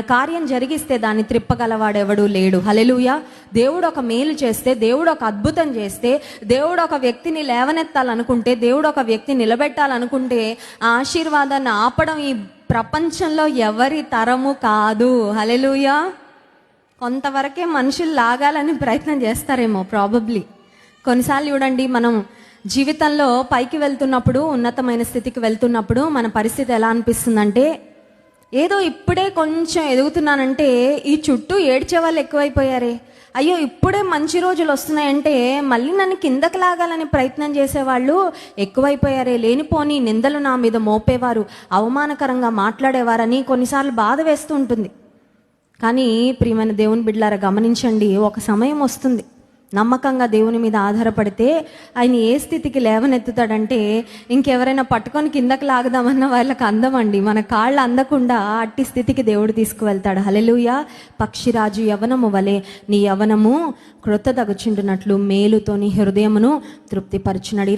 కార్యం జరిగిస్తే దాన్ని త్రిప్పగలవాడెవడూ లేడు. హల్లెలూయా. దేవుడు ఒక మేలు చేస్తే, దేవుడు ఒక అద్భుతం చేస్తే, దేవుడు ఒక వ్యక్తిని లేవనెత్తాలనుకుంటే, దేవుడు ఒక వ్యక్తిని నిలబెట్టాలనుకుంటే ఆ ఆశీర్వాదాన్ని ఆపడం ఈ ప్రపంచంలో ఎవరి తరము కాదు. హల్లెలూయా. కొంతవరకే మనుషులు లాగాలని ప్రయత్నం చేస్తారేమో ప్రాబబ్లీ. కొన్నిసార్లు చూడండి, మనం జీవితంలో పైకి వెళ్తున్నప్పుడు, ఉన్నతమైన స్థితికి వెళ్తున్నప్పుడు మన పరిస్థితి ఎలా అనిపిస్తుందంటే, ఏదో ఇప్పుడే కొంచెం ఎదుగుతున్నానంటే ఈ చుట్టూ ఏడ్చే వాళ్ళు ఎక్కువైపోయారే, అయ్యో ఇప్పుడే మంచి రోజులు వస్తున్నాయంటే మళ్ళీ నన్ను కిందకి లాగాలని ప్రయత్నం చేసేవాళ్ళు ఎక్కువైపోయారే, లేనిపోని నిందలు నా మీద మోపేవారు, అవమానకరంగా మాట్లాడేవారని కొన్నిసార్లు బాధ వేస్తూ ఉంటుంది. కానీ ప్రియమైన దేవుని బిడ్డలారా గమనించండి, ఒక సమయం వస్తుంది, నమ్మకంగా దేవుని మీద ఆధారపడితే ఆయన ఏ స్థితికి లేవనెత్తుతాడంటే ఇంకెవరైనా పట్టుకొని కిందకి లాగదామన్న వాళ్ళకి అందమండి, మన కాళ్ళు అందకుండా అట్టి స్థితికి దేవుడు తీసుకువెళ్తాడు. హల్లెలూయా. పక్షిరాజు యవనము వలె నీ యవనము క్రొత్తదగుచుండునట్లు మేలుతో నీ హృదయమును తృప్తిపరచునడి.